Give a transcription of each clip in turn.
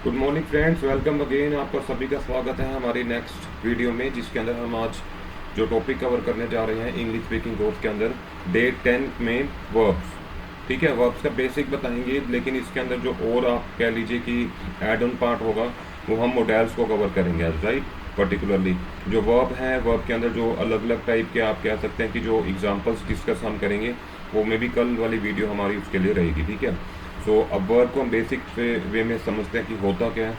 Good morning friends, welcome again. आपका सभी का स्वागत है हमारी नेक्स्ट वीडियो में, जिसके अंदर हम आज जो टॉपिक कवर करने जा रहे हैं इंग्लिश स्पीकिंग कोर्स के अंदर डे 10 में वर्ब्स। ठीक है, वर्ब्स का बेसिक बताएंगे, लेकिन इसके अंदर जो और आप कह लीजिए कि एड ऑन पार्ट होगा वो हम मॉडल्स को कवर करेंगे आज, राइट। पर्टिकुलरली जो वर्ब है, वर्ब के अंदर जो अलग अलग टाइप के आप कह सकते हैं कि जो एग्जाम्पल्स डिस्कस हम करेंगे वो में भी कल वाली वीडियो हमारी उसके लिए रहेगी। ठीक है, सो अब वर्ब को हम बेसिक वे में समझते हैं कि होता क्या है।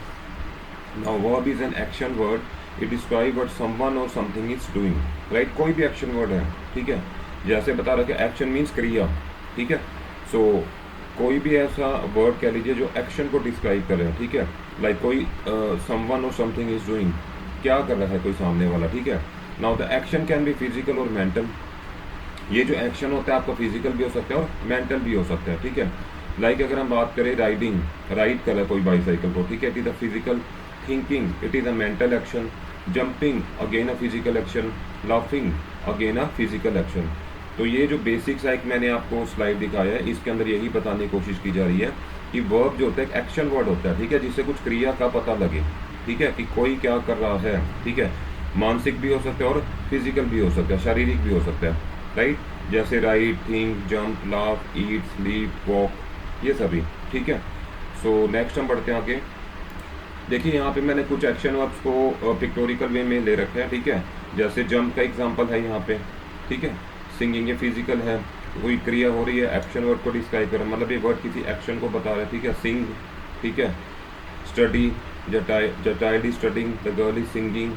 Now verb is an action word, it describe what someone और समथिंग इज डूइंग, राइट। कोई भी एक्शन वर्ड है, ठीक है, जैसे बता रहा कि एक्शन मीन्स क्रिया। ठीक है, सो कोई भी ऐसा वर्ड कह लीजिए जो एक्शन को डिस्क्राइब कर रहे हैं। ठीक है, लाइक कोई समवन और समथिंग इज डूइंग, क्या कर रहा है कोई सामने वाला। ठीक है, now the action can be physical और मेंटल। ये जो एक्शन होता है आपका फिजिकल भी हो सकता है और मेंटल भी हो सकता है। ठीक है, लाइक अगर हम बात करें राइडिंग, राइड कर रहा है कोई बाईसाइकिल को, ठीक है, it is a physical. Thinking, it is a mental action. Jumping, again a physical action. Laughing, again a physical action. तो ये जो बेसिक्स है, एक मैंने आपको स्लाइड दिखाया है, इसके अंदर यही बताने की कोशिश की जा रही है कि वर्ब जो होता है एक एक्शन वर्ड होता है। ठीक है, जिससे कुछ क्रिया का पता लगे। ठीक है, कि कोई क्या कर रहा है। ठीक है, मानसिक भी हो सकता है और फिजिकल भी हो सकता है, शारीरिक भी हो सकता है, राइट। जैसे राइट, थिंक, जंप, लाफ, ईट, स्लीप, वॉक, ये सभी। ठीक है, सो नेक्स्ट हम बढ़ते हैं आगे। देखिए यहाँ पे मैंने कुछ एक्शन वर्ब्स को पिक्टोरिकल वे में ले रखा है। ठीक है, जैसे जंप का एग्जांपल है यहाँ पे। ठीक है, सिंगिंग ये फिजिकल है, कोई क्रिया हो रही है, एक्शन वर्ड को डिस्क्राइब कर रहा है, मतलब ये वर्ड किसी एक्शन को बता रहा है। ठीक है, सिंग। ठीक है, study, the child is studying, the girl is singing,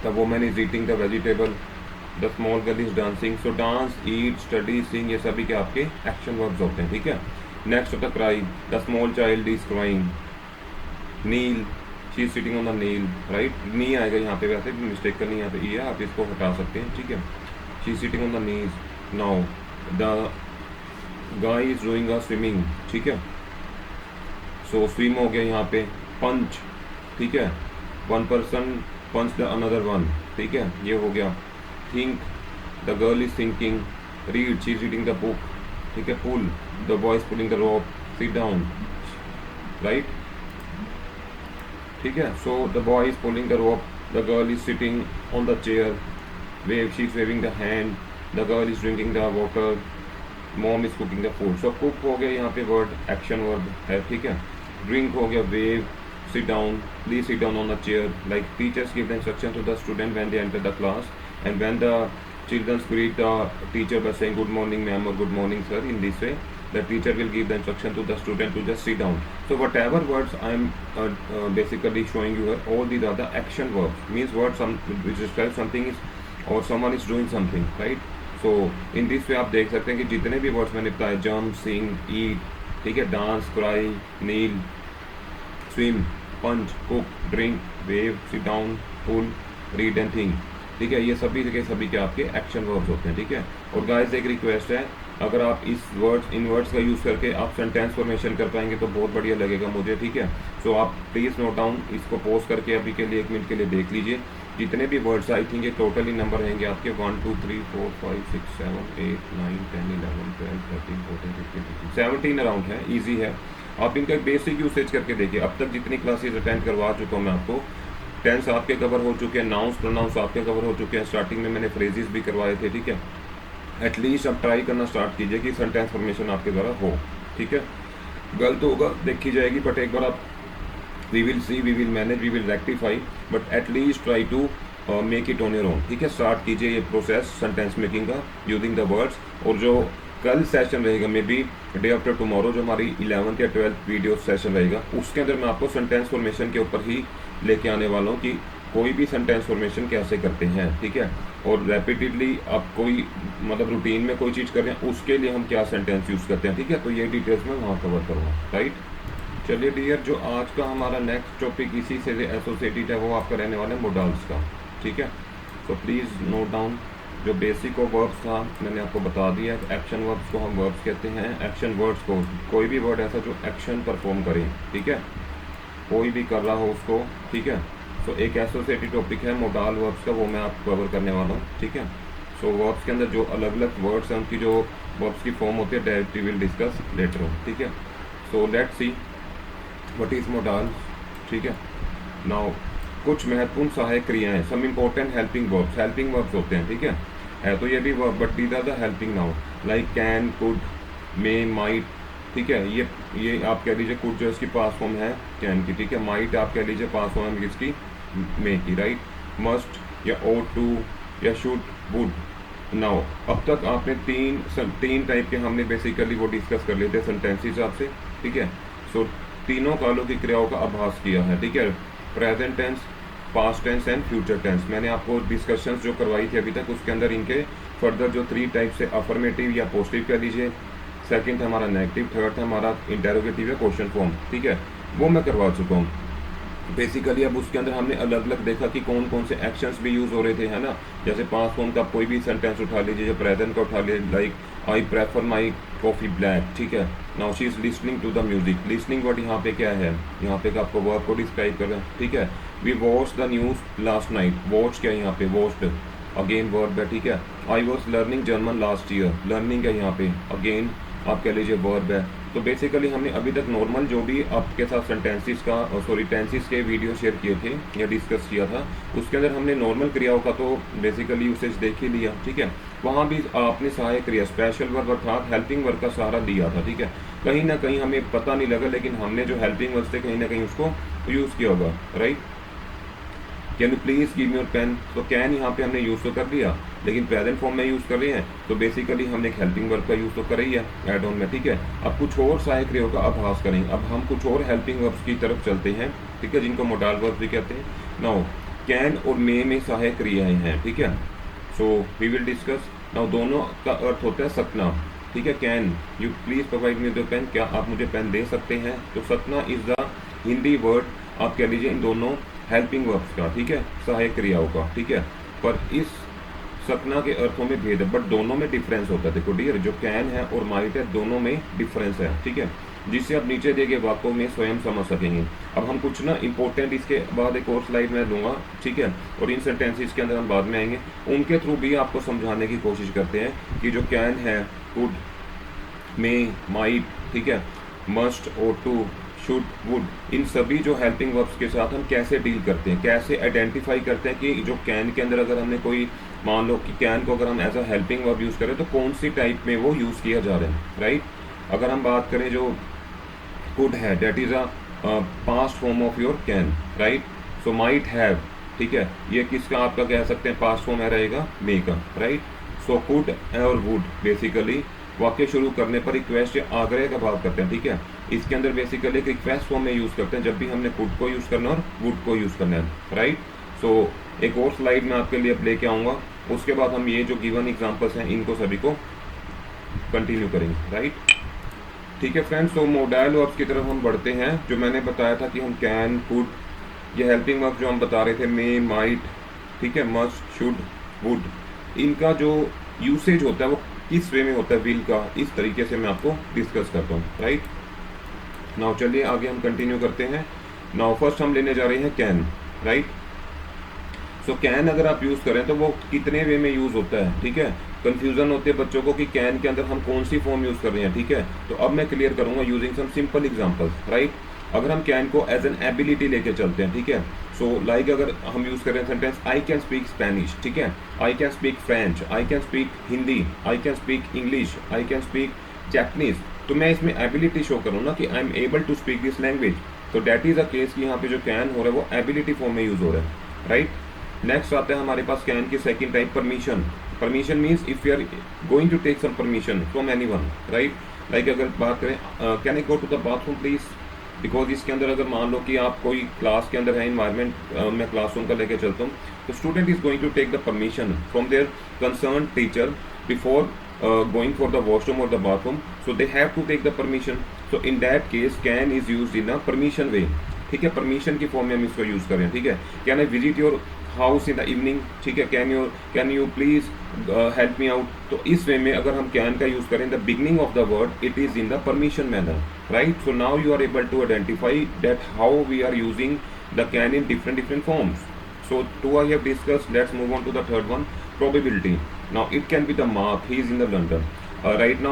the woman is eating the vegetable, the small girl is dancing. So dance, eat, study, sing, ये सभी के आपके एक्शन वर्ब्स होते हैं। ठीक है, नेक्स्ट होता है cry, the small child is crying. Kneel, she is sitting on the kneel, right. Knee आएगा यहाँ पे, वैसे भी मिस्टेक करनी है यहाँ पे, ये आप इसको हटा सकते हैं। ठीक है, she is sitting on the knees. Now the guy is doing a swimming. ठीक है, सो स्विम हो गया यहाँ पे। पंच, ठीक है, one person punch the another one. ठीक है, ये हो गया। Think, the girl is thinking. Read, she is reading the book. ठीक है, pull, the boy is pulling the rope. Sit down, right. ठीक है, so the boy is pulling the rope, the girl is sitting on the chair. Wave, she is waving the hand, the girl is drinking the water, mom is cooking the food. So cook हो गया यहाँ पे word, action word है। ठीक है, drink हो गया, wave, sit down, please sit down on the chair. Like teachers give the instruction to the student when they enter the class, and when the children greet the teacher by saying good morning ma'am or good morning sir, in this way the teacher will give the instruction to the student to just sit down. So whatever words I am basically showing you here, all these are the action verbs, means words which describe something is or someone is doing something, right? So in this way आप देख सकते हैं कि जितने भी words मैंने बताए, jump, सिंग, eat, ठीक है, dance, cry, kneel, swim, punch, cook, drink, wave, sit down, pull, read and think. ठीक है, ये सभी के सभी के आपके एक्शन वर्ब्स होते हैं। ठीक है, और गाइस एक रिक्वेस्ट है, अगर आप इस वर्ड्स इन वर्ड्स का यूज़ करके आप सेंटेंस फॉर्मेशन कर पाएंगे तो बहुत बढ़िया लगेगा मुझे। ठीक है, सो आप प्लीज़ नोट डाउन, इसको पोस्ट करके अभी के लिए 1 मिनट के लिए देख लीजिए। जितने भी वर्ड्स आई थिंक ये टोटली नंबर रहेंगे आपके 1 2 3 4 5 6 7 8 9 10 11 12 13 14 15 16 17 अराउंड है, ईजी है। आप इनका बेसिक यूसेज करके देखिए। अब तक जितनी क्लासेज अटेंड करवा चुका हूँ मैं आपको, टेंस आपके कवर हो चुके हैं, नाउंस प्रोनाउंस आपके कवर हो चुके हैं, स्टार्टिंग में मैंने फ्रेजेस भी करवाए थे। ठीक है, एटलीस्ट आप ट्राई करना स्टार्ट कीजिए कि सेंटेंस फॉर्मेशन आपके द्वारा हो। ठीक है, गलत होगा देखी जाएगी, बट एक बार आप we will see, we will manage, we will rectify, but at least try to make it on your own. ठीक है, स्टार्ट कीजिए ये प्रोसेस सेंटेंस मेकिंग का यूजिंग द वर्ड्स। और जो कल सेशन रहेगा, maybe day after tomorrow, जो हमारी 11th या 12th वीडियो सेशन रहेगा, उसके अंदर मैं आपको सेंटेंस फॉर्मेशन के ऊपर ही लेके आने वाला हूँ कि कोई भी सेंटेंस फॉर्मेशन कैसे करते हैं। ठीक है, और रेपिटेडली आप कोई मतलब रूटीन में कोई चीज़ कर रहे हैं, उसके लिए हम क्या सेंटेंस यूज़ करते हैं। ठीक है, तो ये डिटेल्स मैं वहाँ कवर करूँगा, राइट। चलिए डियर, जो आज का हमारा नेक्स्ट टॉपिक इसी से एसोसिएटेड है, वो आपका रहने वाला है मॉडल्स का। ठीक है, तो प्लीज़ नोट डाउन। जो बेसिक ऑफ वर्ब्स था मैंने आपको बता दिया। एक्शन वर्ब्स को हम वर्ब्स कहते हैं। एक्शन वर्ड्स को कोई भी वर्ड ऐसा जो एक्शन परफॉर्म करे, ठीक है, कोई भी कर रहा हो उसको। ठीक है, सो एक एसोसिएटेड टॉपिक है मॉडल वर्ब्स का, वो मैं आपको कवर करने वाला हूँ। ठीक है, सो वर्ब्स के अंदर जो अलग अलग वर्ड्स हैं, उनकी जो वर्ब्स की फॉर्म होती है, direct we will discuss later on. ठीक है, so let's see what is modal, ठीक है। नाउ कुछ महत्वपूर्ण सहायक क्रियाएं, सम इम्पोर्टेंट हेल्पिंग वर्ब्स होते हैं, ठीक है तो ये भी verb, but these are the helping now, like can, could, may, might, ठीक है। ये आप कह लीजिए कुड जो इसकी पास फॉर्म है कैन की, ठीक है। माइट आप कह लीजिए पास फॉर्म है किसकी, मे की, राइट। मस्ट या ought टू या शुड, वुड। नाउ अब तक आपने तीन टाइप के हमने बेसिकली वो डिस्कस कर लिए थे सेंटेंसेस आपसे, ठीक है। सो तीनों कालों की क्रियाओं का आभास किया है, ठीक है। Present tense, past tense and future tense. मैंने आपको डिस्कशंस जो करवाई थी अभी तक, उसके अंदर इनके फर्दर जो 3 टाइप से अफर्मेटिव या पॉजिटिव कह लीजिए, सेकंड है हमारा नेगेटिव, थर्ड है हमारा इंटेरोगेटिव या क्वेश्चन फॉर्म, ठीक है, वो मैं करवा चुका हूँ बेसिकली। अब उसके अंदर हमने अलग अलग देखा कि कौन कौन से एक्शंस भी यूज़ हो रहे थे, है ना। जैसे पास्ट फॉर्म का कोई भी सेंटेंस उठा लीजिए, जो प्रेजेंट का उठा लीजिए, like I prefer my coffee black, ठीक है। Now she is listening to the music. Listening word यहाँ पे क्या है, यहाँ पे आपको वर्ब को डिस्क्राइब कर रहे हैं, ठीक है। We watch the news last night, watch क्या है यहाँ पे, वॉच्ड, अगेन वर्ब है, ठीक है। I was learning German last year, learning है यहाँ पे, अगेन आप कह लीजिए वर्ब है। तो बेसिकली हमने अभी तक नॉर्मल जो भी आपके साथ सेंटेंसेस का टेंसेस के वीडियो शेयर किए थे या डिस्कस किया था, उसके अंदर हमने नॉर्मल क्रियाओं का तो बेसिकली यूसेज देख ही लिया, ठीक है। वहाँ भी आपने सहायक क्रिया, स्पेशल वर्ब अर्थात हेल्पिंग वर्ब का सहारा दिया था, ठीक है। कहीं ना कहीं हमें पता नहीं लगा, लेकिन हमने जो हेल्पिंग वर्ब थे कहीं ना कहीं उसको यूज़ किया होगा, right. Can you please give me your pen, तो कैन यहाँ पे हमने यूज़ तो कर दिया, लेकिन प्रेजेंट फॉर्म में यूज़ कर रहे हैं, तो बेसिकली हमने एक हेल्पिंग वर्ब का यूज़ तो कर ही है एड ऑन में, ठीक है। अब कुछ और सहायक क्रियाओं का आभास करेंगे। अब हम कुछ और हेल्पिंग वर्ब्स की तरफ चलते हैं, ठीक है, जिनको मोडाल वर्ब्स भी कहते हैं। नाउ कैन और मे में सहायक क्रियाएं हैं, ठीक है। So we will discuss. Now दोनों का अर्थ होता है सकना, ठीक है। Can you please provide me the pen, क्या आप मुझे पेन दे सकते हैं। तो सकना इज़ द हिंदी वर्ड आप कह लीजिए इन दोनों हेल्पिंग वर्ब्स का, ठीक है, सहायक क्रियाओं का, ठीक है। पर इस सकना के अर्थों में भेद है, बट दोनों में डिफरेंस होता है। देखो डियर, जो कैन है और माइट है, दोनों में डिफरेंस है, ठीक है, जिससे आप नीचे दिए गए वाक्यों में स्वयं समझ सकेंगे। अब हम कुछ ना इंपॉर्टेंट इसके बाद एक और स्लाइड में दूंगा, ठीक है, और इन सेंटेंसेस के अंदर हम बाद में आएंगे, उनके थ्रू भी आपको समझाने की कोशिश करते हैं कि जो कैन है, कुड, मे, माइट, ठीक है, must, ought to, should, would, इन सभी जो हेल्पिंग वर्ब्स के साथ हम कैसे डील करते हैं, कैसे आइडेंटिफाई करते हैं कि जो कैन के अंदर अगर हमने कोई, मान लो कि कैन को अगर हम as a helping verb use करें तो कौन सी टाइप में वो यूज़ किया जा रहा है, राइट। अगर हम बात करें जो कुड है, that is a past form of your can, right. So might have, ठीक है, ये किसका आपका कह सकते हैं पास्ट फॉर्म है रहेगा, मे का, राइट। सो कुड और वुड बेसिकली वाक्य शुरू करने पर रिक्वेस्ट या आग्रह का भाव करते हैं, ठीक है। इसके अंदर बेसिकली एक रिक्वेस्ट फॉर्म में यूज़ करते हैं जब भी हमने कुड को यूज़ करना है और वुड को यूज़ करना है, राइट। सो एक और स्लाइड में आपके लिए लेके आऊँगा, उसके बाद हम ये जो गिवन एग्जांपल्स हैं इनको सभी को कंटिन्यू करेंगे, राइट। ठीक है फ्रेंड्स, तो मोडाइल वर्ब्स की तरफ हम बढ़ते हैं। जो मैंने बताया था कि हम कैन, कुड, ये हेल्पिंग वर्ब जो हम बता रहे थे, मे, माइट, ठीक है, मस्ट, शुड, वुड, इनका जो यूसेज होता है वो किस वे में होता है, विल का, इस तरीके से मैं आपको डिस्कस करता हूँ, राइट। नाउ चलिए आगे हम कंटिन्यू करते हैं। नाउ फर्स्ट हम लेने जा रहे हैं कैन, राइट। सो कैन अगर आप यूज़ करें तो वो कितने वे में यूज़ होता है, ठीक है। कंफ्यूजन होती है बच्चों को कि कैन के अंदर हम कौन सी फॉर्म यूज़ कर रहे हैं, ठीक है। तो अब मैं क्लियर करूंगा using some simple examples, right. अगर हम कैन को एज एन एबिलिटी लेके चलते हैं, ठीक है। सो लाइक अगर हम यूज़ करें sentence, I can speak Spanish, ठीक है, I can speak French, I can speak Hindi, I can speak English, I can speak Japanese, तो मैं इसमें एबिलिटी शो करूँ ना कि I am able to speak this language, तो डैट इज़ अ केस कि यहाँ पे जो कैन हो रहा है वो एबिलिटी फॉर्म में यूज़ हो रहा है, राइट। नेक्स्ट आता है हमारे पास कैन की second type, permission. Permission means if you are going to take some permission from anyone, right. Like अगर बात करें, can I go to the bathroom please, because इसके अंदर अगर मान लो कि आप कोई क्लास के अंदर है, इन्वायरमेंट मैं क्लासरूम का लेके चलता हूँ, तो student is going to take the permission from there concern teacher before going for the washroom or the bathroom, so they have to take the permission. So in that case can is used in a permission way, ठीक है, permission की form में हम इसको use करें, ठीक है। Can I visit your house in the evening, ठीक है, can you please help me out, तो इस वे में अगर हम कैन का यूज करें the beginning of the word, it is in the permission manner, right. So now you are able to identify that how we are using the can in different forms. So two I have discussed. Let's move on to the third one, probability. Now it can be the Mark. He is in the London. Right now,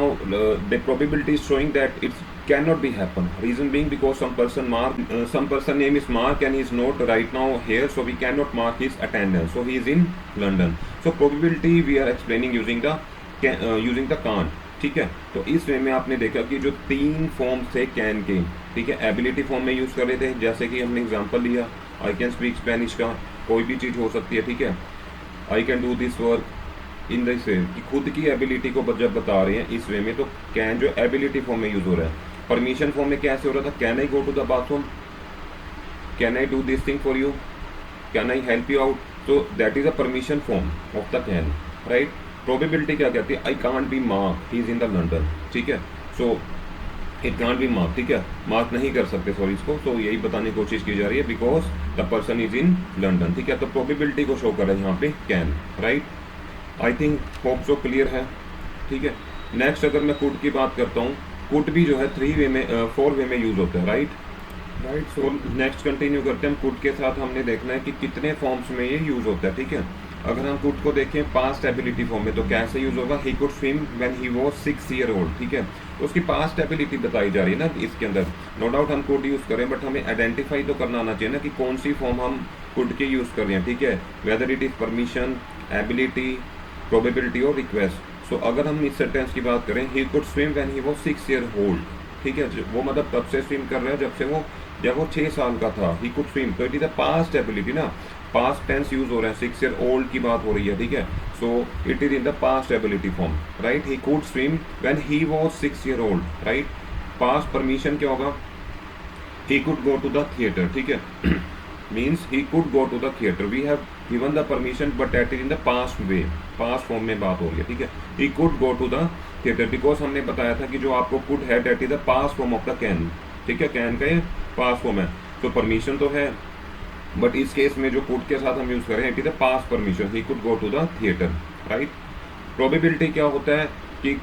the probability is showing that it's cannot be happen. Reason being because some person name is Mark and he is not right now here, so we cannot mark his attendance. So he is in London. So probability we are explaining using the can't. ठीक है, तो इस way में आपने देखा कि जो 3 form थे कैन के, ठीक है, एबिलिटी फॉर्म में यूज कर रहे थे, जैसे कि हमने एग्जांपल लिया आई कैन स्पीक स्पेनिश का, कोई भी चीज हो सकती है, ठीक है, I can do this work in this वे, कि खुद की एबिलिटी को जब बता रहे हैं इस वे में, तो कैन जो एबिलिटी फॉर्म में यूज हो रहा है। परमिशन फॉर्म में कैसे हो रहा था, can I go to the bathroom, can I do this thing for you, can I help you out, so that is a permission form of the can, right. Probability क्या कहती है, I can't be mark, he is in the London, ठीक है, so it can't be mark, ठीक है, mark नहीं कर सकते सॉरी इसको, तो यही बताने की कोशिश की जा रही है because the person is in London, ठीक है, तो प्रोबेबिलिटी को शो कर रहा है यहाँ पे can, right. I think hope so clear है, ठीक है। नेक्स्ट अगर मैं कुड की बात करता हूँ, कुड भी जो है 4 वे में यूज होता है, राइट। सो नेक्स्ट कंटिन्यू करते हैं, कुड के साथ हमने देखना है कि कितने फॉर्म्स में ये यूज होता है, ठीक है। अगर हम कुड को देखें पास्ट एबिलिटी फॉर्म में, तो कैसे यूज होगा, he could swim when he was 6 year old, ठीक है, तो उसकी पास्ट एबिलिटी बताई जा रही है ना इसके अंदर। नो डाउट हम कुड यूज करें, बट हमें आइडेंटिफाई तो करना आना चाहिए ना कि कौन सी फॉर्म हम कुड के यूज कर रहे हैं, ठीक है, whether it is permission, ability, probability और रिक्वेस्ट। सो अगर हम इस सेंटेंस की बात करें, ही could swim when he was 6 year old, ठीक है, वो मतलब तब से स्विम कर रहा है जब वो 6 साल का था, ही कुड स्विम, तो it is a past ability ना, पास्ट टेंस यूज हो रहा है, 6 ईयर ओल्ड की बात हो रही है, ठीक है, so it is in the past ability form, right. He could swim when he was 6 year old, right. Past permission क्या होगा, he could go to the theatre, ठीक है, means he could go to the theatre, we have given the permission but that is in the past way, past form में बात हो रही है, ठीक है। He could go to the theatre, because हमने बताया था कि जो आपको कुड है that is the past form of the can, ठीक है, कैन का ये पास्ट फॉर्म है, तो परमिशन तो है, बट इस केस में जो कुड के साथ हम यूज करें it is the past permission, he could go to the theatre, right. Probability क्या होता है कि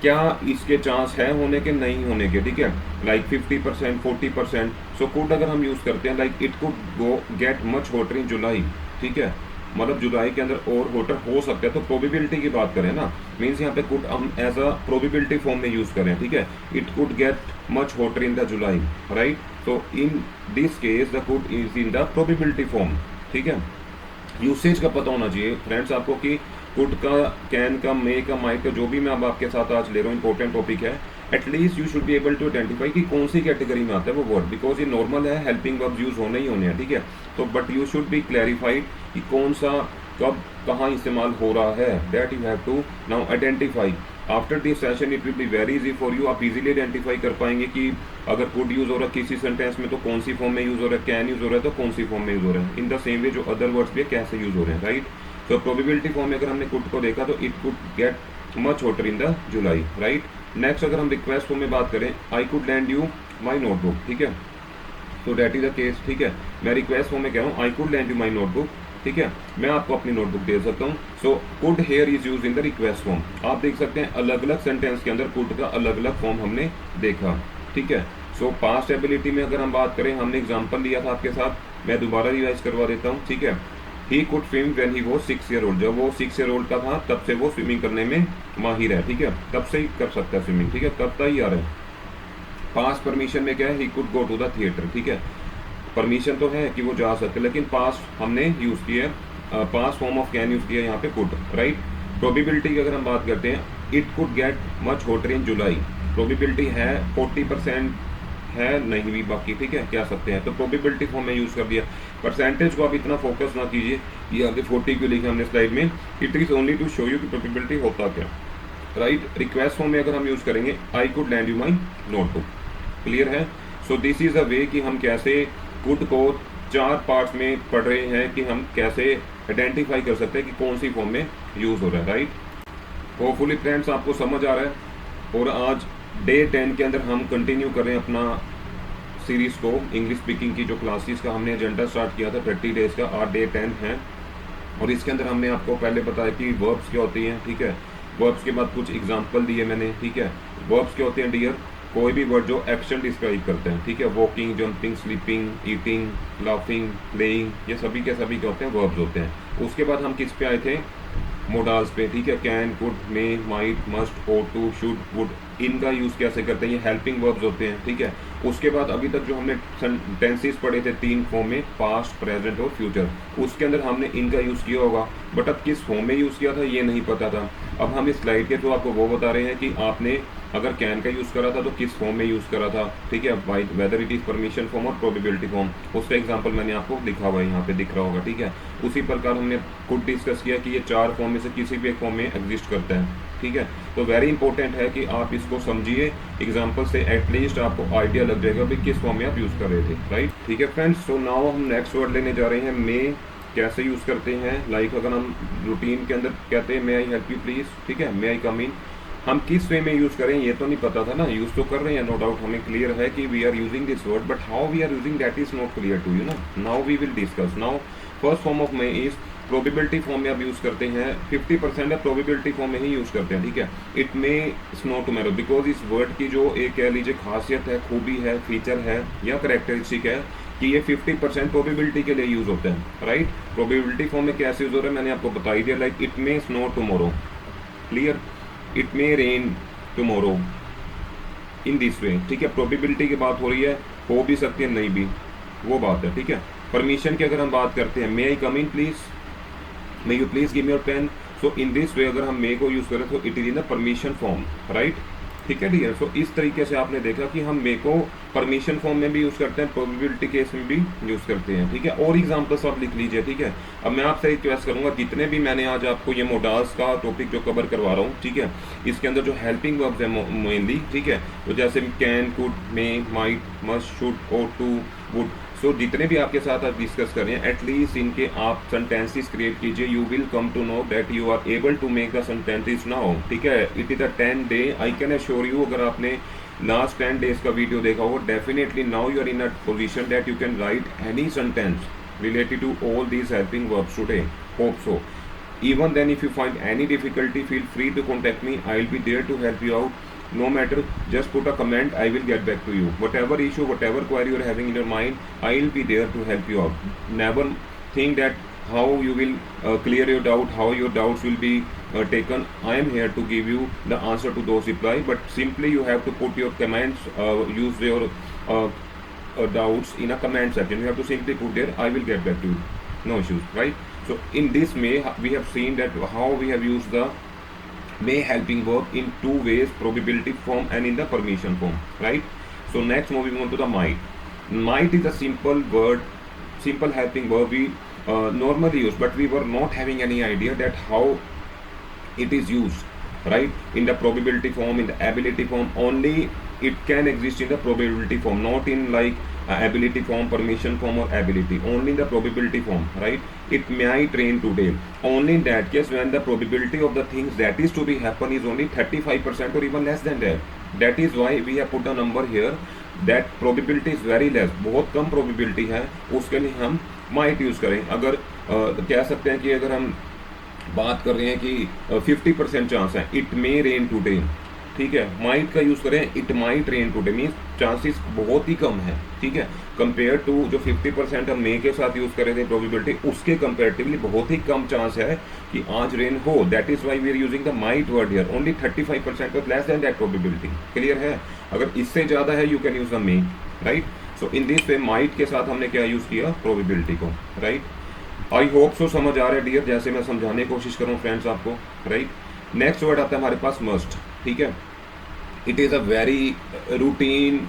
क्या इसके चांस है होने के, नहीं होने के, ठीक है, लाइक 50%, 40%। सो कुड अगर हम यूज करते हैं, like it could go get much hotter in July, ठीक है, मतलब जुलाई के अंदर और होटर हो सकता है, तो प्रोबेबिलिटी की बात करें ना, मीन्स यहाँ पे कुड हम एज अ प्रोबेबिलिटी फॉर्म में यूज करें, ठीक है, it could get much hotter in the July, right. तो in this case the could is in the probability form, ठीक है। यूसेज का पता होना चाहिए फ्रेंड्स आपको कि कुड का, कैन का, मे का, माइट का, जो भी मैं अब आपके साथ आज ले रहा हूँ इंपॉर्टेंट टॉपिक है, at least you should be able to identify कि कौन सी कैटेगरी में आता है वो वर्ड, बिकॉज ये नॉर्मल है, हेल्पिंग वर्ब यूज होने ही होने हैं, ठीक है, तो but you should be clarified कि कौन सा कब कहाँ इस्तेमाल हो रहा है, that you have to now identify. After this session it will be very easy for you, आप इजीली आइडेंटिफाई कर पाएंगे कि अगर कुड यूज हो रहा है किसी सेंटेंस में तो कौन सी फॉर्म में यूज हो रहा है, कैन यूज हो रहा है तो कौन सी फॉर्म में यूज हो रहा है, इन द सेम वे जो अदर वर्ड्स भी कैसे यूज हो रहे हैं, राइट। तो प्रोबेबिलिटी फॉर्म में अगर हमने कुड को देखा तो it could get much hotter in the July, right. Next अगर हम रिक्वेस्ट फॉर्म में बात करें, आई could lend you my notebook, ठीक है, तो दैट इज द केस, ठीक है, मैं रिक्वेस्ट फॉर्म में कह रहा हूँ आई could lend you my notebook, ठीक है, मैं आपको अपनी नोटबुक दे सकता हूँ। So could here is use in the request form, आप देख सकते हैं अलग अलग सेंटेंस के अंदर कुड का अलग अलग फॉर्म हमने देखा, ठीक है। सो पास्ट एबिलिटी में अगर हम बात करें, हमने एग्जांपल लिया था आपके साथ, मैं दोबारा रिवाइज करवा देता हूँ, ठीक है। He could swim when he was 6 year old, जब वो 6 ईयर ओल्ड का था तब से वो स्विमिंग करने में माहिर है, ठीक है, तब से ही कर सकता है स्विमिंग, ठीक है, तब तक ही आ रहा है। पास्ट परमिशन में क्या है, he could go to the theatre, ठीक है, परमिशन तो है कि वो जा सकते, लेकिन पास्ट हमने यूज किया, past form of can use किया यहाँ पे कुड, राइट। प्रोबेबिलिटी की अगर हम बात करते हैं, it could get much hotter in July, probability है 40% है, नहीं भी बाकी, ठीक है, कह सकते हैं, तो प्रोबेबिलिटी फॉर्म में यूज कर दिया। परसेंटेज को आप इतना फोकस ना कीजिए, ये आगे 40 क्यों लिखा हमने स्लाइड में, it is only to show you कि प्रोबेबिलिटी होता क्या, राइट। रिक्वेस्ट फॉर्म में अगर हम यूज करेंगे, I could lend you my notebook, clear है। सो दिस इज अ वे कि हम कैसे कुड को 4 पार्ट्स में पढ़ रहे हैं कि हम कैसे आइडेंटिफाई कर सकते हैं कि कौन सी फॉर्म में यूज हो रहा है, राइट। होपफुली फ्रेंड्स आपको समझ आ रहा है। और आज डे 10 के अंदर हम कंटिन्यू कर रहे हैं अपना सीरीज को, इंग्लिश स्पीकिंग की जो क्लासेस का हमने एजेंडा स्टार्ट किया था 30 डेज का, आज डे 10 है। और इसके अंदर हमने आपको पहले बताया कि वर्ब्स क्या होती हैं, ठीक है, वर्ब्स के बाद कुछ एग्जाम्पल दिए मैंने, ठीक है। वर्ब्स क्या होते हैं डियर, कोई भी वर्ड जो एक्शन डिस्क्राइब करते हैं, ठीक है, walking, jumping, sleeping, eating, laughing, playing, ये सभी के सभी क्या होते हैं, वर्ब्स होते हैं। उसके बाद हम किस पे आए थे, मोडाल्स पे, ठीक है, can, could, may, might, must, ought to, should, would, इनका यूज़ कैसे करते हैं, ये हेल्पिंग वर्ब्स होते हैं, ठीक है। उसके बाद अभी तक जो हमने टेंसेस पढ़े थे 3 फॉर्म में, पास्ट, प्रेजेंट और फ्यूचर, उसके अंदर हमने इनका यूज़ किया होगा, बट अब किस फॉर्म में यूज़ किया था ये नहीं पता था। अब हम इस स्लाइड के थ्रू आपको वो बता रहे हैं कि आपने अगर कैन का यूज़ करा था तो किस फॉर्म में यूज़ करा था, ठीक है, by whether it is permission form और प्रोबेबिलिटी फॉर्म, उसका एग्जांपल मैंने आपको लिखा हुआ है यहाँ पे दिख रहा होगा, ठीक है। उसी प्रकार हमने कुड डिस्कस किया कि ये 4 फॉर्म में से किसी भी एक फॉर्म में एग्जिस्ट करता है, ठीक है। तो वेरी इंपॉर्टेंट है कि आप इसको समझिए, एग्जाम्पल से एटलीस्ट आपको आइडिया लग जाएगा कि किस फॉर्म में आप यूज़ कर रहे थे, राइट, ठीक है फ्रेंड्स। सो नाउ हम नेक्स्ट वर्ड लेने जा रहे हैं मे। कैसे यूज़ करते हैं, लाइक अगर हम रूटीन के अंदर कहते हैं may I help you please, ठीक है, मे आई कम इन, हम किस वे में यूज़ करें ये तो नहीं पता था ना, यूज़ तो कर रहे हैं, नो डाउट हमें क्लियर है कि we are using this word, but how we are using that is not clear to you ना। Now we will discuss. Now first form of may is probability form में आप use करते हैं, 50% है probability form में ही use करते हैं, ठीक है। It may snow tomorrow, because इस वर्ड की जो एक कह लीजिए खासियत है, खूबी है, फीचर है या करेक्टरिस्टिक है कि ये 50% प्रोबेबिलिटी के लिए यूज़ होता है, राइट। प्रोबेबिलिटी फॉर्म में कैसे यूज़ हो रहा है मैंने आपको बता ही दिया, like it may snow tomorrow, clear, it may rain tomorrow, in this वे, ठीक है। प्रोबेबिलिटी की बात हो रही है, हो भी सकती है नहीं भी, वो बात है, ठीक है। परमिशन की अगर हम बात करते हैं, may I come in please, may you please give me your pen, so in this way अगर हम मे को यूज करें तो it is in the permission form, right, ठीक है डियर। सो इस तरीके से आपने देखा कि हम मे को परमिशन फॉर्म में भी यूज करते हैं, प्रोबेबिलिटी केस में भी यूज करते हैं, ठीक है। और एग्जांपल्स आप लिख लीजिए, ठीक है। अब मैं आपसे रिक्वेस्ट करूंगा, जितने भी मैंने आज आपको ये मोडाल्स का टॉपिक जो कवर करवा रहा हूँ, ठीक है, इसके अंदर जो हेल्पिंग वर्ब्स है मेनली, ठीक है, तो जैसे can, could, may, might, must, should, ought to, would, so जितने भी आपके साथ आप डिस्कस कर रहे हैं, एटलीस्ट इनके आप सेंटेंसेस क्रिएट कीजिए, you will come to know that you are able to make the sentences now, ठीक है। It is a 10 day, I can assure you, अगर आपने लास्ट 10 डेज का वीडियो देखा हो, definitely now you are in a position that you can write any sentence related to all these helping verbs today. Hope so. Even then, if you find any difficulty, feel free to contact me. I'll be there to help you out. No matter, just put a comment. I will get back to you. Whatever issue, whatever query you're having in your mind, I'll be there to help you out. Never think that how you will clear your doubt, how your doubts will be taken. I am here to give you the answer to those reply. But simply you have to put your comments, use your doubts in a comment section. You have to simply put there, I will get back to you, no issues, right. So in this may we have seen that how we have used the may helping verb in 2 ways, probability form and in the permission form, right. So next moving on to the might. Might is a simple word, simple helping verb we normally use, but we were not having any idea that how it is used, right, in the probability form, in the ability form. Only it can exist in the probability form, not in like ability form, permission form or ability, only in the probability form, right. It might rain today, only in that case when the probability of the things that is to be happen is only 35% or even less than that. That is why we have put a number here, that probability is very less, बहुत कम probability है, उसके लिए हम might use करें। अगर कह सकते हैं कि अगर हम बात कर रहे हैं कि 50% चांस है, इट मे रेन टुडे, ठीक है, माइट का यूज़ करें, it might rain today, means chances बहुत ही कम है, ठीक है, कंपेयर टू जो 50% हम मे के साथ यूज़ कर रहे थे प्रोबेबिलिटी, उसके कंपेरेटिवली बहुत ही कम चांस है कि आज रेन हो। That is why we are using the might word here, only 35% और less than that probability, clear है। अगर इससे ज़्यादा है you can use the may, right. So in this way might के साथ हमने क्या यूज़ किया, प्रोबेबिलिटी को, राइट। आई होप सो समझ आ रहा है डियर, जैसे मैं समझाने की कोशिश करूँ फ्रेंड्स आपको, राइट। नेक्स्ट वर्ड आता है हमारे पास मस्ट, ठीक है। It is a very routine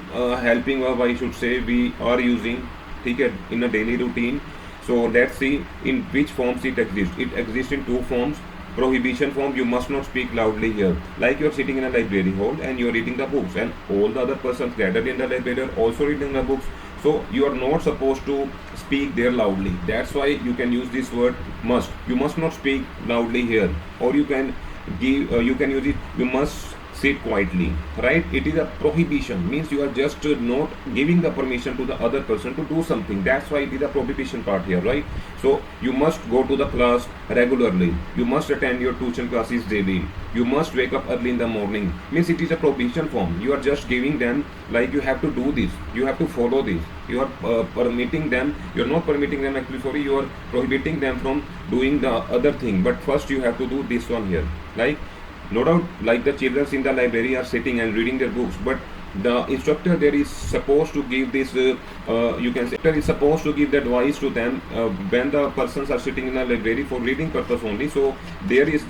helping verb, I should say we are using, ठीक है, in a daily routine. So let's see in which forms it exist. It exist in 2 forms. Prohibition form, you must not speak loudly here, like you're sitting in a library hall and you're reading the books and all the other persons gathered in the library are also reading the books, so you are not supposed to speak there loudly. That's why you can use this word must. You must not speak loudly here, or you can give you can use it, you must sit quietly, right? It is a prohibition, means you are just not giving the permission to the other person to do something. That's why it is a prohibition part here, right? So you must go to the class regularly, you must attend your tuition classes daily, you must wake up early in the morning, means it is a prohibition form. You are just giving them like you have to do this, you have to follow this, you are permitting them, you are not permitting them, actually sorry, you are prohibiting them from doing the other thing, but first you have to do this one here. Like, no doubt, like the children in the library are sitting and reading their books, but the instructor there is supposed to give this you can say is supposed to give the advice to them when the persons are sitting in the library for reading purpose only. So there is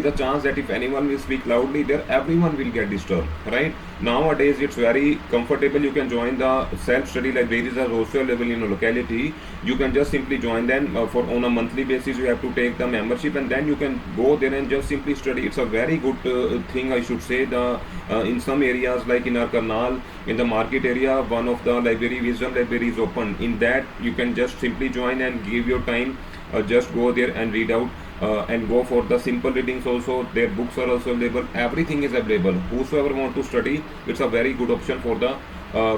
a chance that if anyone will speak loudly there, everyone will get disturbed, right? Nowadays it's very comfortable, you can join the self-study libraries are also available in a locality. You can just simply join them for on a monthly basis. You have to take the membership and then you can go there and just simply study. It's a very good thing, I should say. The in some areas like in our Karnal, in the market area, one of the library, Wisdom Library, is open. In that you can just simply join and give your time, just go there and read out. And go for the simple readings also. Their books are also available, everything is available. Whosoever want to study, it's a very good option for the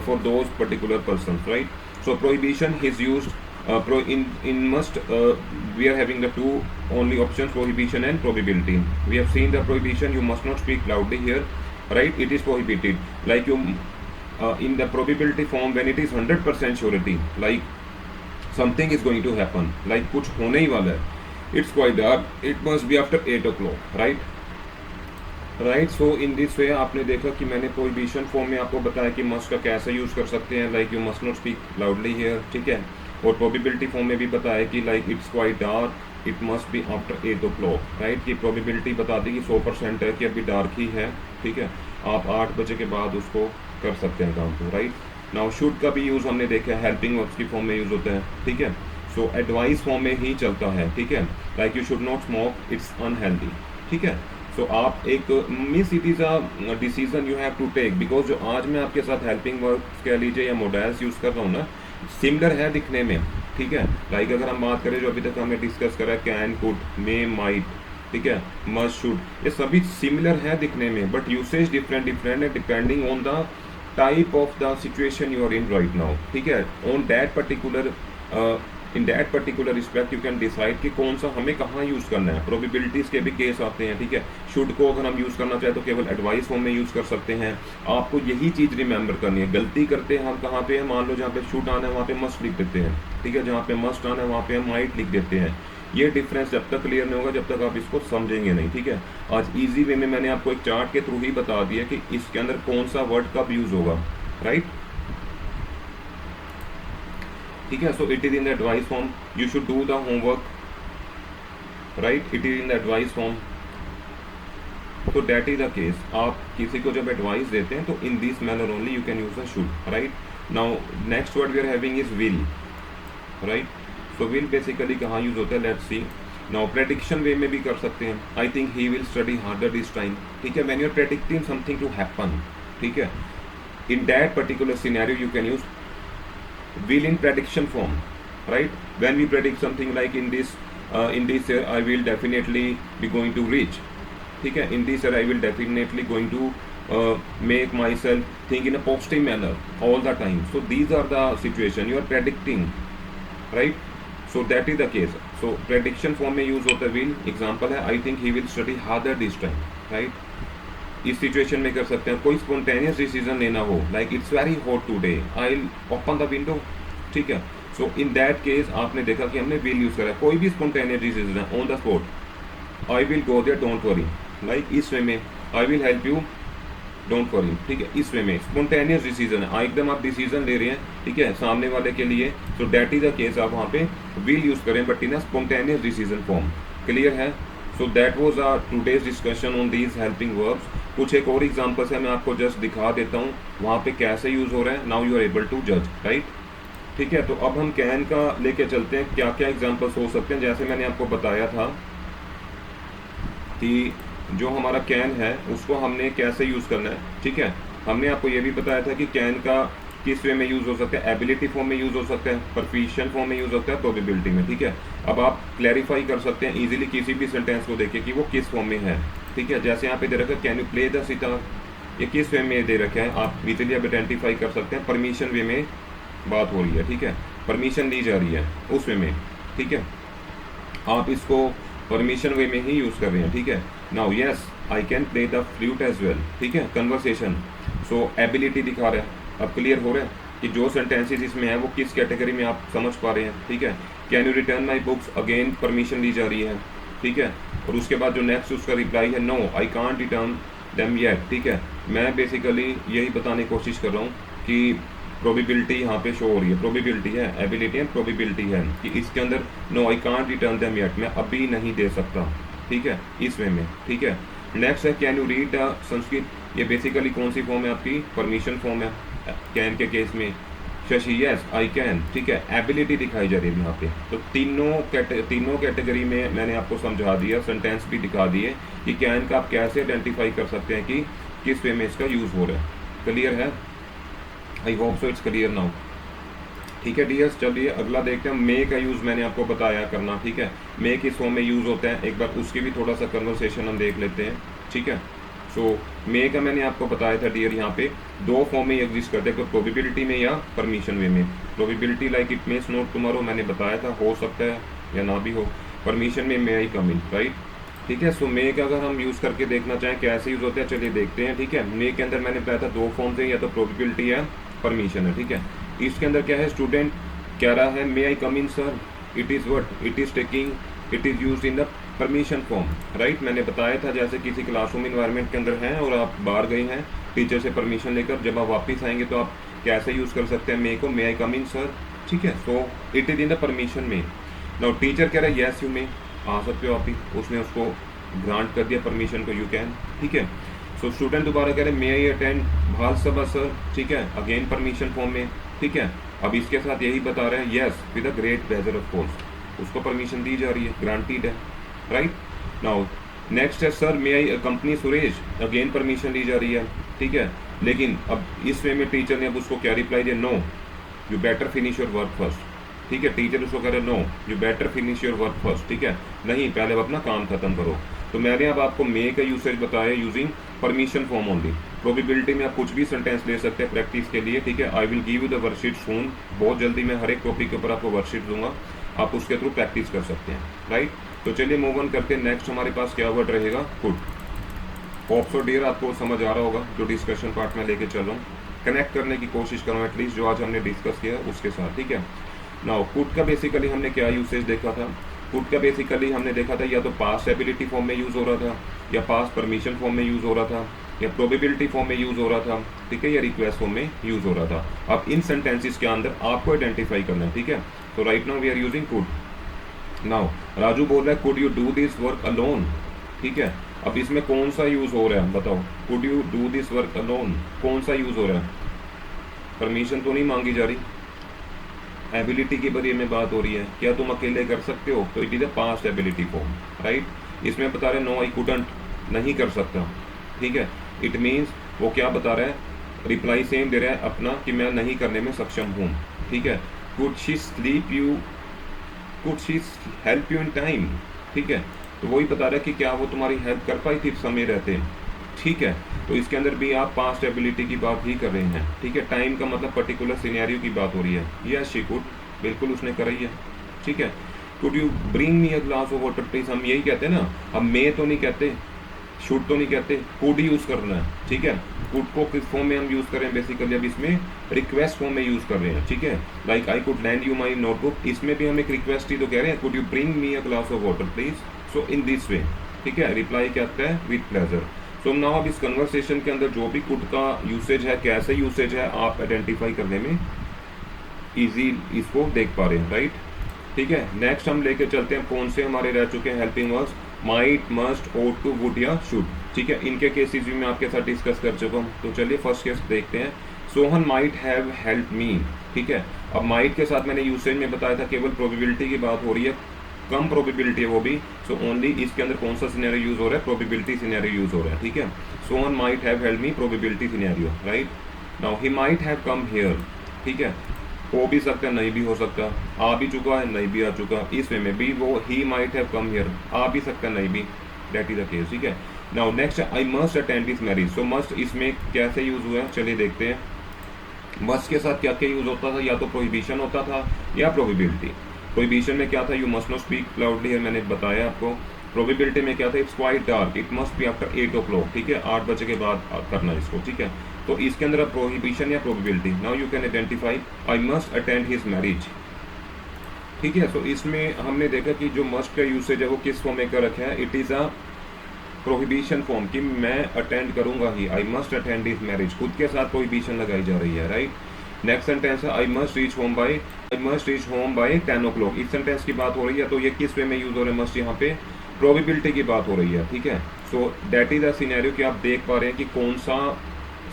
for those particular persons, right? So prohibition is used in must we are having the two only options, prohibition and probability. We have seen the prohibition, you must not speak loudly here, right? It is prohibited. Like you in the probability form, when it is 100% surety, like something is going to happen, like कुछ होने ही वाला है, it's quite dark, it must be after 8 o'clock, right? So in this way आपने देखा कि मैंने prohibition form में आपको बताया कि must का कैसे यूज़ कर सकते हैं, like you must not speak loudly here, ठीक है? और probability form में भी बताया कि like it's quite dark, it must be after 8 o'clock, right? कि probability बता दी कि 100% है कि अभी dark ही है, ठीक है? आप 8 बजे के बाद उसको कर सकते हैं काम को, right? Now should का भी यूज़ हमने देखा है, helping verbs की form में यूज़ होता है, ठीक है? सो एडवाइस फॉर्म में ही चलता है, ठीक है? Like you should not smoke, it's unhealthy, ठीक है? सो आप एक means it is a decision you have to take, because जो आज मैं आपके साथ हेल्पिंग वर्ब्स कह लीजिए या मोडेल्स यूज़ कर रहा हूँ ना, सिमिलर है दिखने में, ठीक है? लाइक अगर हम बात करें जो अभी तक हमने डिस्कस करा, कैन, कुड, मे, माइट, ठीक है, मस्ट, शुड, ये सभी सिमिलर है दिखने में, बट यूसेज डिफरेंट है depending on the type of the situation you are in right now, ठीक है? On that particular in that particular respect you can decide कि कौन सा हमें कहाँ यूज़ करना है। प्रोबेबिलिटीज़ के भी केस आते हैं, ठीक है? शुड को अगर हम यूज़ करना चाहें तो केवल एडवाइस फॉर्म में यूज़ कर सकते हैं। आपको यही चीज़ रिमेंबर करनी है। गलती करते हैं हम कहाँ पे है, मान लो जहाँ पे शुड आना है वहाँ पे मस्ट लिख देते हैं, ठीक है? जहाँ पे मस्ट आना है वहाँ पे हम माइट लिख देते हैं। ये डिफरेंस जब तक क्लियर नहीं होगा जब तक आप इसको समझेंगे नहीं, ठीक है? आज इजी वे में मैंने आपको एक चार्ट के थ्रू ही बता दिया कि इसके अंदर कौन सा वर्ड कब यूज़ होगा, राइट? ठीक है? So it is in the advice form, you should do the homework, right? It is in the advice form. तो दैट इज द केस। आप किसी को जब एडवाइस देते हैं तो in this manner only you can use the should, right? Now next word we are having is will, right? So will basically कहाँ use होता है, लेट्स सी। नाउ प्रेडिक्शन वे में भी कर सकते हैं, I think he will study harder this time, ठीक है? When you are predicting something to happen, ठीक है? In that particular scenario you can use will in prediction form, right? When we predict something like in this year I will definitely be going to reach, ठीक है? In this year I will definitely going to make myself think in a positive manner all the time. So these are the situation you are predicting, right? So that is the case. So prediction form में use होता है will. Example है I think he will study harder this time, right? इस situation में कर सकते हैं। कोई स्पॉन्टेनियस डिसीजन लेना हो, like it's very hot today, I will open the window, ठीक है? सो इन दैट केस आपने देखा कि हमने विल यूज करा। कोई भी स्पॉन्टेनियस डिसीजन है on the spot, I will go there, don't worry, like इस वे में I will help you, don't worry, ठीक है? इस वे में स्पॉन्टेनियस डिसीजन है, एकदम आप डिसीजन ले रहे हैं, ठीक है, सामने वाले के लिए। So that is the case, आप वहाँ पे विल यूज करें but in a spontaneous decision form. Clear है? So that was our today's discussion on these helping verbs. कुछ एक और एग्जाम्पल्स है, मैं आपको जस्ट दिखा देता हूँ वहाँ पे कैसे यूज़ हो रहा है। Now you are able to जज, राइट? ठीक है? तो अब हम कैन का लेके चलते हैं, क्या क्या एग्जाम्पल्स हो सकते हैं। जैसे मैंने आपको बताया था कि जो हमारा कैन है उसको हमने कैसे यूज़ करना है, ठीक है? हमने आपको ये भी बताया था कि कैन का किस वे में यूज़ हो सकता है, एबिलिटी फॉर्म में यूज़ हो सकता है, परफिशिएंट फॉर्म में यूज़ होता है, प्रोबेबिलिटी में, ठीक है? अब आप क्लैरिफाई कर सकते हैं इजीली किसी भी सेंटेंस को देखे कि वो किस फॉर्म में है। ठीक है, जैसे यहाँ पे दे रखा है can you play the sitar, ये किस वे में दे रखा है आप इजीली अब आइडेंटिफाई कर सकते हैं, परमिशन वे में बात हो रही है, ठीक है, परमिशन दी जा रही है उस वे में, ठीक है, आप इसको परमिशन वे में ही यूज़ कर रहे हैं, ठीक है। Now yes I can play the flute as well, ठीक है, कन्वर्सेशन, सो एबिलिटी दिखा रहा है, अब क्लियर हो रहा है कि जो सेंटेंसेस इसमें है वो किस कैटेगरी में आप समझ पा रहे हैं, ठीक है। Can you return my books, again permission दी जा रही है, ठीक है, और उसके बाद जो नेक्स्ट उसका रिप्लाई है no I can't return them yet, ठीक है। मैं बेसिकली यही बताने की कोशिश कर रहा हूँ कि प्रोबेबिलिटी यहाँ पे शो हो रही है, प्रोबेबिलिटी है, एबिलिटी एंड प्रोबेबिलिटी है कि इसके अंदर no I can't return them yet, मैं अभी नहीं दे सकता, ठीक है, इस वे में, ठीक है। नेक्स्ट है can you read the Sanskrit, ये बेसिकली कौन सी फॉर्म है आपकी, परमिशन फॉर्म है कैन के केस में। शशि यस आई कैन, ठीक है, एबिलिटी दिखाई जा रही है यहाँ पे। तो तीनों कैटेगरी में मैंने आपको समझा दिया, सेंटेंस भी दिखा दिए कि कैन का आप कैसे आइडेंटिफाई कर सकते हैं कि किस वे में इसका यूज़ हो रहा है। क्लियर है, I hope so it's clear now, ठीक है डियर्स। चलिए अगला देखते हैं, मे का यूज़ मैंने आपको बताया करना, ठीक है, मे किस फॉर्म में यूज़ होता है, एक बार उसकी भी थोड़ा सा कन्वर्सेशन हम देख लेते हैं, ठीक है। सो मे का मैंने आपको बताया था डियर, यहाँ पे दो फॉर्म में एग्जिस्ट करते हैं, प्रोबेबिलिटी में या परमिशन वे में। Probability like it mess not tomorrow मैंने बताया था, हो सकता है या ना भी हो। परमिशन में मे आई कम इन, राइट, ठीक है। सो मे का अगर हम यूज़ करके देखना चाहें कैसे यूज़ होता है, चलिए देखते हैं, ठीक है। मे के अंदर मैंने बताया था दो फॉर्म्स हैं, या तो प्रोबेबिलिटी या परमिशन है, ठीक है। इसके अंदर क्या है, स्टूडेंट कह रहा है may I come in sir, it is what, it is taking, it is used in the permission form, right. मैंने बताया था जैसे किसी क्लासरूम इन्वायरमेंट के अंदर हैं और आप बाहर गए हैं टीचर से परमिशन लेकर, जब आप वापस आएंगे तो आप कैसे यूज़ कर सकते हैं मे को, मे आई कम इन सर, ठीक है। So it is in the permission में। नाउ टीचर कह रहा है यस यू मे, आ सकते हो आप ही, उसने उसको ग्रांट कर दिया परमिशन को, यू कैन, ठीक है। सो स्टूडेंट दोबारा कह रहे हैं मे आई अटेंड बाल सभा सर, ठीक है, अगेन परमिशन फॉर्म में, ठीक है। अब इसके साथ यही बता रहे हैं yes with a great pleasure of course, उसको परमिशन दी जा रही है, ग्रांटेड है, राइट। नाउ नेक्स्ट है सर मे आई कंपनी सुरेश, अगेन परमिशन दी जा रही है, ठीक है। लेकिन अब इस वे में टीचर ने अब उसको क्या रिप्लाई दिया, no you better finish your work first, ठीक है। टीचर उसको कह रहे no you better finish your work first, ठीक है, नहीं पहले अब अपना काम खत्म करो। तो मैंने अब आपको मे का यूसेज बताया using permission form only. Probability में आप कुछ भी सेंटेंस ले सकते हैं प्रैक्टिस के लिए, ठीक है। I will give you the worksheet soon, बहुत जल्दी मैं हर एक टॉपिक के ऊपर आपको वर्कशीट दूंगा, आप उसके थ्रू प्रैक्टिस कर सकते हैं, राइट। तो चलिए मूव ऑन करके नेक्स्ट हमारे पास क्या वर्ड रहेगा, कुड। होप सो डियर आपको समझ आ रहा होगा जो डिस्कशन पार्ट में लेके चल रहा हूँ, कनेक्ट करने की कोशिश करूँ एटलीस्ट जो आज हमने डिस्कस किया उसके साथ, ठीक है। नाउ कुड का बेसिकली हमने क्या यूसेज देखा था, कुड का बेसिकली हमने देखा था या तो पास्ट एबिलिटी फॉर्म में यूज़ हो रहा था, या पास्ट परमिशन फॉर्म में यूज़ हो रहा था, या प्रोबेबिलिटी फॉर्म में यूज़ हो रहा था, ठीक है, या रिक्वेस्ट फॉर्म में यूज़ हो रहा था। अब इन सेंटेंसेस के अंदर आपको आइडेंटिफाई करना है, ठीक है। तो right now we are using could. Now Raju बोल रहा है could you do this work alone, ठीक है। अब इसमें कौन सा यूज़ हो रहा है बताओ, could you do this work alone कौन सा यूज़ हो रहा है, परमिशन तो नहीं मांगी जा रही, एबिलिटी के बारे में बात हो रही है, क्या तुम अकेले कर सकते हो, तो it is a past ability form, right. इसमें बता रहे नो आई कुडंट, नहीं कर सकता, ठीक है। इट मीन्स वो क्या बता रहा है, रिप्लाई सेम दे रहा है अपना कि मैं नहीं करने में सक्षम हूँ, ठीक है। Could she sleep you, could she help you in time, ठीक है। तो वही बता रहा है कि क्या वो तुम्हारी हेल्प कर पाई थी समय रहते, ठीक है। तो इसके अंदर भी आप पास्ट एबिलिटी की बात ही कर रहे हैं, ठीक है। टाइम का मतलब पर्टिकुलर सिनेरियो की बात हो रही है, यस शी कुड, बिल्कुल उसने करी है, ठीक है। Could you bring me a glass of water please, हम यही कहते हैं ना, अब मे तो नहीं कहते, शुड तो नहीं कहते, कुड यूज़ करना है, ठीक है। कुड को किस फॉर्म में हम यूज़ कर रहे हैं बेसिकली, अब इसमें रिक्वेस्ट फॉर्म में यूज़ कर रहे हैं, ठीक है। Like I could lend you my notebook, इसमें भी हम एक रिक्वेस्ट ही तो कह रहे हैं, could you bring me a glass of water please, so in this वे, ठीक है। रिप्लाई क्या आता है, विद प्लेजर। सो नाउ अब इस कन्वर्सेशन के अंदर जो भी कुड का यूसेज है, कैसे यूसेज है, आप आइडेंटिफाई करने में इजी इसको देख पा रहे हैं, राइट, ठीक है। नेक्स्ट हम लेके चलते हैं कौन से हमारे रह चुके हैं helping words, might, must, ought to, would या शुड, ठीक है। इनके केसेस भी मैं आपके साथ डिस्कस कर चुका हूँ। तो चलिए फर्स्ट केस देखते हैं, Sohan might have help me, ठीक है। अब माइट के साथ मैंने यूसेज में बताया था केवल प्रोबेबिलिटी की बात हो रही है, कम प्रोबेबिलिटी है वो भी, सो ओनली इसके अंदर कौन सा सिनेरियो यूज हो रहा है, प्रोबेबिलिटी सिनेरियो यूज हो रहा है, ठीक है। Sohan might have help me, probability scenario, right. Now he might have come here, ठीक है, हो भी सकता है नहीं भी हो सकता, आ भी चुका है नहीं भी आ चुका, इस वे में भी वो ही माइट हैव कम हियर, आ भी सकता है नहीं भी, दैट इज द केस, ठीक है। Now next, I must attend this marriage. So must इसमें कैसे यूज हुआ है, चलिए देखते हैं। मस्ट के साथ क्या क्या यूज होता था, या तो प्रोहिबिशन होता था या प्रोबेबिलिटी। प्रोहिबिशन में क्या था, you must not speak loudly, है मैंने बताया आपको। प्रोबेबिलिटी में क्या था, it's quite dark, it must be after 8 o'clock, ठीक है, 8 बजे के बाद करना इसको, ठीक है। तो इसके अंदर अब प्रोहिबिशन या probability. Now you can identify, I must attend his marriage, ठीक है। तो इसमें हमने देखा कि जो मस्ट का यूसेज है वो किस फॉर्म में कर रखा है, it is a prohibition form, कि मैं अटेंड करूंगा ही, I must attend his marriage, खुद के साथ प्रोहिबिशन लगाई जा रही है, राइट। नेक्स्ट सेंटेंस है, I must reach home by 10 o'clock। इस सेंटेंस की बात हो रही है, तो ये किस वे में यूज हो रहा है मस्ट, यहाँ पे प्रोबेबिलिटी की बात हो रही है, ठीक है। So that is a scenario कि आप देख पा रहे हैं कि कौन सा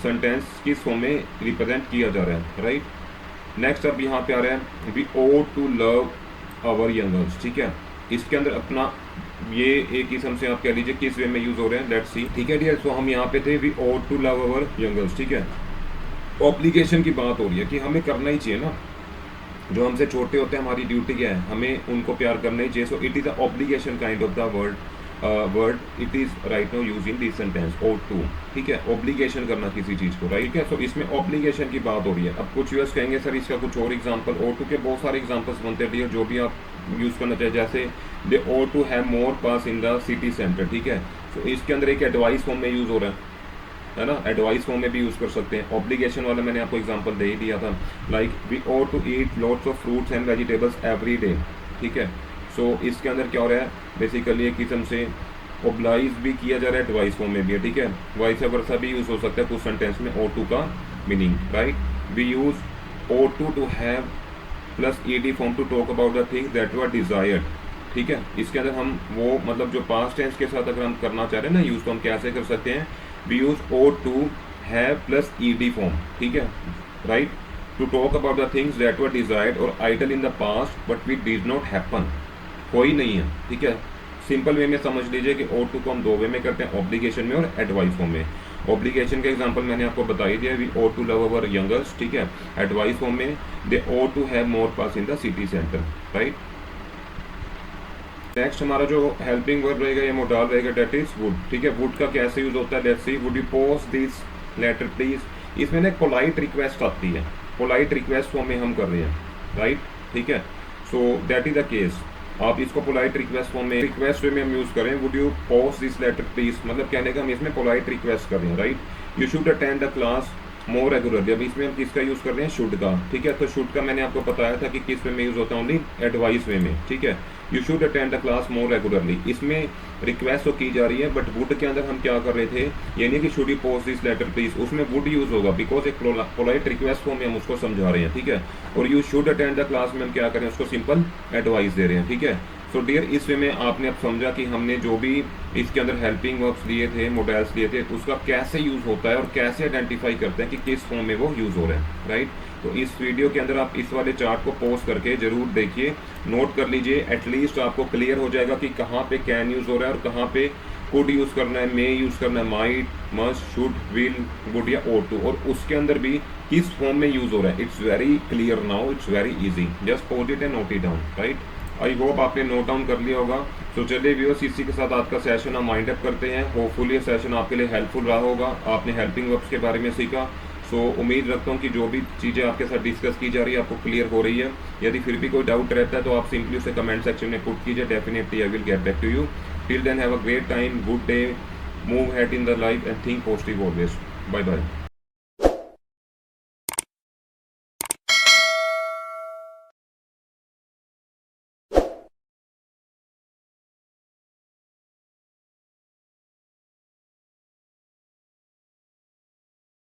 सेंटेंस किस फॉर्म में रिप्रेजेंट किया जा रहा है, राइट। नेक्स्ट अब यहाँ पे आ रहा है, we O to love our youngers, ठीक है। इसके अंदर अपना ये एक किस्म से आप कह लीजिए किस वे में यूज हो रहे हैं, लेट्स सी, ठीक है डियर। सो हम यहाँ पे थे, we O to love our youngers, ठीक है। ऑब्लिगेशन की बात हो रही है कि हमें करना ही चाहिए ना, जो हमसे छोटे होते हैं हमारी ड्यूटी क्या है, हमें उनको प्यार करना ही चाहिए। So it is a obligation kind of the word it is right now use in this sentence, owe to, ठीक है। ऑब्लिगेशन करना किसी चीज़ को, राइट है। सो इसमें ऑब्लिगेशन की बात हो रही है। अब कुछ यूएस कहेंगे सर इसका कुछ और एग्जाम्पल, ओ टू के बहुत सारे एग्जाम्पल्स बनते हैं, जो भी आप यूज़ करना चाहिए, जैसे they ought to have more parks in the city centre, ठीक है। सो इसके अंदर एक एडवाइस फॉर्म में यूज़ हो रहा है ना, एडवाइस फॉर्म में भी यूज़ कर सकते हैं। ऑब्लिगेशन वाला मैंने आपको एग्जांपल दे ही दिया था, like we O to eat lots of fruits and vegetables every day, ठीक है। सो इसके अंदर क्या हो रहा है, बेसिकली एक किस्म से ओब्लाइज भी किया जा रहा है, एडवाइस फॉर्म में भी है, ठीक है। वाइस वर्सा भी यूज़ हो सकता है कुछ सेंटेंस में ओ टू का meaning, right. We use owe to have plus ED form to talk about the things that were desired, ठीक है। इसके अंदर हम वो मतलब जो पास्ट टेंस के साथ अगर हम करना चाह रहे हैं ना यूज़, तो हम कैसे कर सकते हैं, we use ought to have plus ED form, ठीक है, right, to talk about the things that were desired और ideal in the past but we did not happen, कोई नहीं है, ठीक है। सिंपल वे में समझ लीजिए कि ओ टू को हम दो वे में करते हैं, ऑब्लिगेशन में और एडवाइस फॉर्म में। ऑब्लिगेशन का एग्जांपल मैंने आपको बता ही दिया, we O to love our youngers, ठीक है। एडवाइस फॉर्म में they ought to have more parks in the city centre, right. Next हमारा जो हेल्पिंग वर्ब रहेगा, ये मोडाल रहेगा, डेट इज वुड, ठीक है। वुड का कैसे यूज होता है, let's see, would you post this letter please. इसमें ना एक पोलाइट रिक्वेस्ट आती है, पोलाइट रिक्वेस्ट फॉर्म में हम कर रहे हैं, राइट, ठीक है। So that is the case, आप इसको पोलाइट रिक्वेस्ट फॉर्म में, रिक्वेस्ट वे में हम यूज करें, would you post this letter please, मतलब कहने का हम इसमें पोलाइट रिक्वेस्ट कर रहे हैं, right. You should attend the class more regularly, अब इसमें हम किसका यूज कर रहे हैं, शुड का, ठीक है। तो शुड का मैंने आपको बताया था कि किस वे में यूज होता है, ओनली एडवाइस वे में, ठीक है। You should attend the class more regularly, इसमें रिक्वेस्ट तो की जा रही है, बट वुड के अंदर हम क्या कर रहे थे, ये नहीं कि should you post this letter please, उसमें वुड यूज होगा, बिकॉज एक पोलाइट रिक्वेस्ट फॉर्म में हम उसको समझा रहे हैं, ठीक है। और you should attend the class में हम क्या करें, उसको सिंपल एडवाइस दे रहे हैं, ठीक है। सो डियर, इस वे में आपने अब समझा कि हमने जो भी इसके अंदर हेल्पिंग वर्ब्स लिए थे, मॉडल्स लिए थे, उसका कैसे यूज होता है और कैसे आइडेंटिफाई करते हैं कि किस फॉर्म में वो यूज हो रहे हैं, राइट। तो इस वीडियो के अंदर आप इस वाले चार्ट को पॉज करके जरूर देखिए, नोट कर लीजिए, एटलीस्ट आपको क्लियर हो जाएगा कि कहाँ पे कैन यूज हो रहा है और कहाँ पे कुड यूज करना है, मे यूज करना है, might, must, should, will, would या ought to, और उसके अंदर भी किस फॉर्म में यूज हो रहा है। It's very clear now, it's very easy, just pose it and note it down, right. I hope आपने नोट डाउन कर लिया होगा। तो चलिए व्यूअर्स, इसी के साथ आज का सेशन हम माइंड अप करते हैं। होपफुली ये सेशन आपके लिए हेल्पफुल रहा होगा, आपने हेल्पिंग वर्ब्स के बारे में सीखा। सो उम्मीद रखता हूँ कि जो भी चीज़ें आपके साथ डिस्कस की जा रही है आपको क्लियर हो रही है। यदि फिर भी कोई डाउट रहता है तो आप सिंपली उसे कमेंट सेक्शन में पुट कीजिए, definitely I will get back to you. Till then have a great time, good day, move ahead in the life and think positive always. Bye bye.